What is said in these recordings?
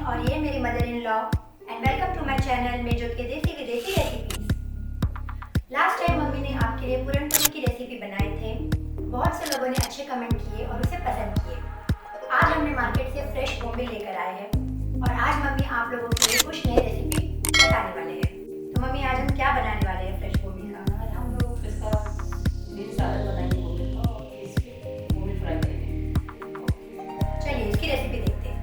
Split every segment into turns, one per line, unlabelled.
और ये मेरी mother in law and welcome to my channel मेजोत के देसी विदेशी रेसिपीज। लास्ट टाइम मम्मी ने आपके लिए पूरन पूरी की रेसिपी बनाए थे। बहुत से लोगों ने अच्छे कमेंट किए और उसे पसंद किए। आज हमने मार्केट से फ्रेश बोम्बिल लेकर आए हैं और आज मम्मी आप लोगों के लिए कुछ नई रेसिपी बताने वाले हैं। तो मम्मी आज हम क्या बनाने वाले हैं फ्रेश बोम्बिल का?
आज हम लोग इसका ग्रीन सैलड बनाएंगे बोम्बिल का और इसके बोम्बिल फ्राई करेंगे।
चलिए इसकी रेसिपी देखते हैं।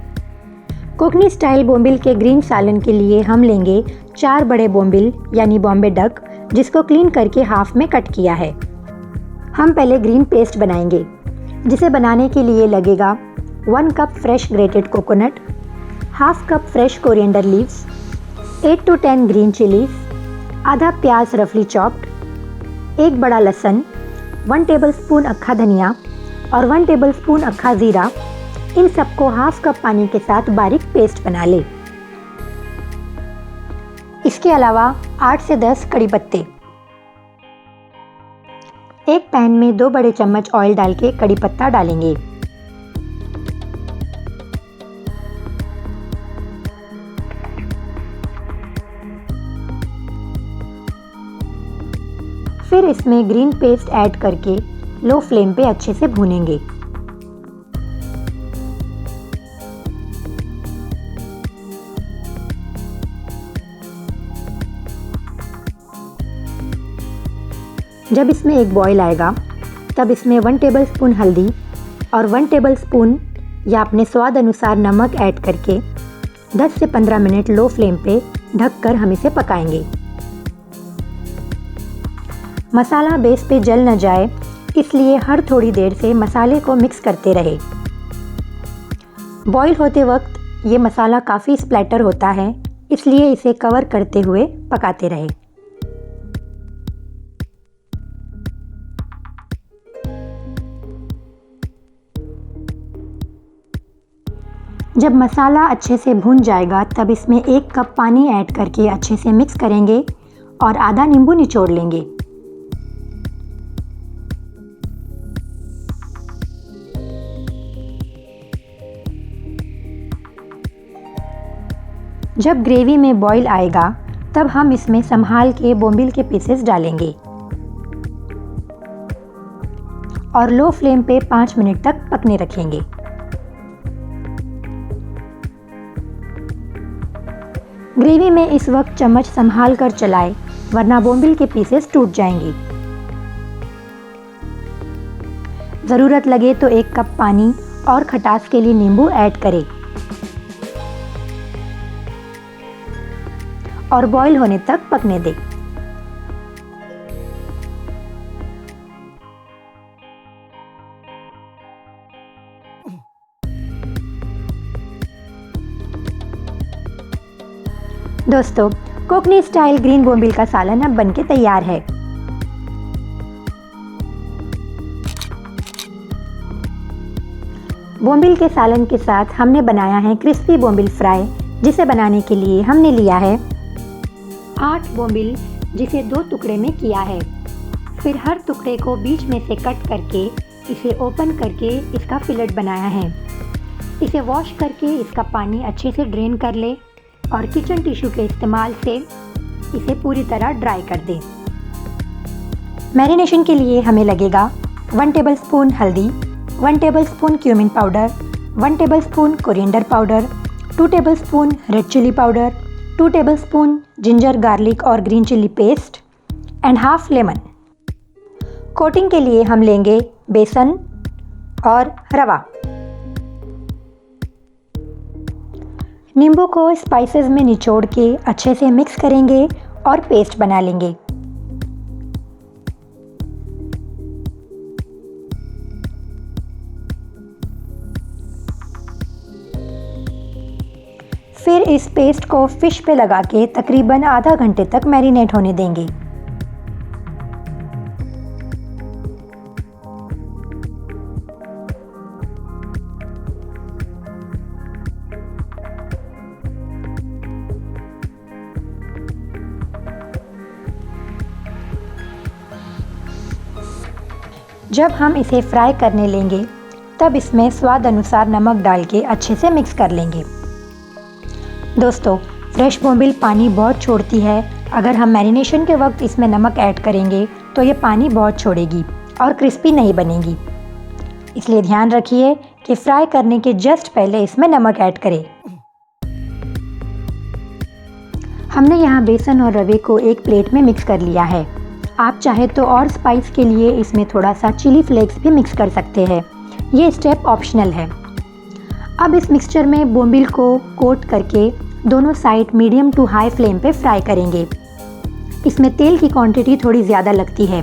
कोकनी स्टाइल बोम्बिल के ग्रीन सालन के लिए हम लेंगे 4 बड़े बोम्बिल यानी बॉम्बे डक, जिसको क्लीन करके हाफ में कट किया है। हम पहले ग्रीन पेस्ट बनाएंगे, जिसे बनाने के लिए लगेगा 1 cup fresh grated coconut, half cup fresh coriander leaves, 8 to 10 green chillies, आधा प्याज रफली चॉप्ड, 1 बड़ा लहसुन, 1 टेबलस्पून अक्खा धनिया और 1 टेबलस्पून अक्खा ज़ीरा। इन सबको हाफ कप पानी के साथ बारीक पेस्ट बना ले। इसके अलावा 8 से 10 कड़ी पत्ते। एक पैन में 2 बड़े चम्मच ऑयल डाल के कड़ी पत्ता डालेंगे। फिर इसमें ग्रीन पेस्ट ऐड करके लो फ्लेम पे अच्छे से भूनेंगे। जब इसमें एक बॉईल आएगा तब इसमें 1 टेबलस्पून हल्दी और 1 टेबलस्पून या अपने स्वाद अनुसार नमक ऐड करके 10 से 15 मिनट लो फ्लेम पे ढककर हम इसे पकाएंगे। मसाला बेस पे जल न जाए, इसलिए हर थोड़ी देर से मसाले को मिक्स करते रहे। बॉईल होते वक्त ये मसाला काफ़ी स्प्लैटर होता है, इसलिए इसे कवर करते हुए पकाते रहे। जब मसाला अच्छे से भून जाएगा तब इसमें 1 कप पानी ऐड करके अच्छे से मिक्स करेंगे और आधा नींबू निचोड़ लेंगे। जब ग्रेवी में बॉईल आएगा तब हम इसमें संभाल के बोम्बिल के पीसेस डालेंगे और लो फ्लेम पे 5 मिनट तक पकने रखेंगे। ग्रेवी में इस वक्त चम्मच संभाल कर चलाएं, वरना बोम्बिल के पीसेस टूट जाएंगे। ज़रूरत लगे तो 1 कप पानी और खटास के लिए नींबू ऐड करें और बॉईल होने तक पकने दें। दोस्तों, कोकनी स्टाइल ग्रीन बोम्बिल का सालन अब बनके तैयार है। बोम्बिल के सालन के साथ हमने बनाया है क्रिस्पी बोम्बिल फ्राई, जिसे बनाने के लिए हमने लिया है 8 बोम्बिल, जिसे 2 टुकड़े में किया है। फिर हर टुकड़े को बीच में से कट करके इसे ओपन करके इसका फिलेट बनाया है। इसे वॉश करके इसका पानी अच्छे से ड्रेन कर ले और किचन टिश्यू के इस्तेमाल से इसे पूरी तरह ड्राई कर दें। मैरिनेशन के लिए हमें लगेगा 1 टेबलस्पून हल्दी, 1 tablespoon cumin powder, 1 tablespoon coriander powder, 2 tablespoon red chilli powder, 2 tablespoon ginger garlic और green chilli paste and half lemon. Coating के लिए हम लेंगे बेसन और रवा। नींबू को स्पाइसेस में निचोड़ के अच्छे से मिक्स करेंगे और पेस्ट बना लेंगे। फिर इस पेस्ट को फिश पे लगा के तकरीबन आधा घंटे तक मैरिनेट होने देंगे। जब हम इसे फ्राई करने लेंगे तब इसमें स्वाद अनुसार नमक डाल के अच्छे से मिक्स कर लेंगे। दोस्तों, फ्रेश बोम्बिल पानी बहुत छोड़ती है। अगर हम मैरिनेशन के वक्त इसमें नमक ऐड करेंगे तो ये पानी बहुत छोड़ेगी और क्रिस्पी नहीं बनेगी। इसलिए ध्यान रखिए कि फ्राई करने के जस्ट पहले इसमें नमक ऐड करें। हमने यहाँ बेसन और रवे को एक प्लेट में मिक्स कर लिया है। आप चाहे तो और स्पाइस के लिए इसमें थोड़ा सा चिली फ्लेक्स भी मिक्स कर सकते हैं। ये स्टेप ऑप्शनल है। अब इस मिक्सचर में बोम्बिल को कोट करके दोनों side medium to high flame पे फ्राई करेंगे। इसमें तेल की क्वांटिटी थोड़ी ज़्यादा लगती है।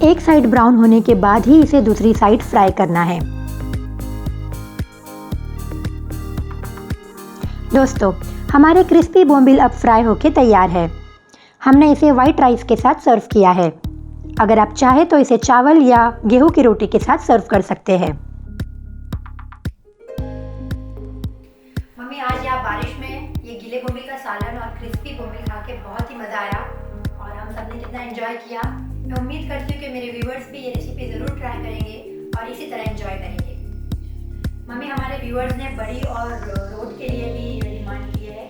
एक साइड ब्राउन होने के बाद ही इसे दूसरी साइड फ्राई करना है। दोस्तों, हमारे क्रिस्पी बोम्बिल अब फ्राई होके तैयार है। हमने इसे वाइट राइस के साथ सर्व किया है। अगर आप चाहें तो इसे चावल या गेहूं की रोटी के साथ सर्व कर सकते हैं।
मम्मी, आज यहाँ बारिश में ये गीले बोम्बिल का सालन और क्रिस्पी बोम्बिल खा के बहुत ही मज़ा आया और हम सब ने कितना एंजॉय किया। मैं उम्मीद करती हूँ कि मेरे व्यूअर्स भी ये रेसिपी ज़रूर ट्राई करेंगे और इसी तरह एंजॉय करेंगे। मम्मी, हमारे व्यूअर्स ने बड़ी और रोड के लिए भी डिमांड की है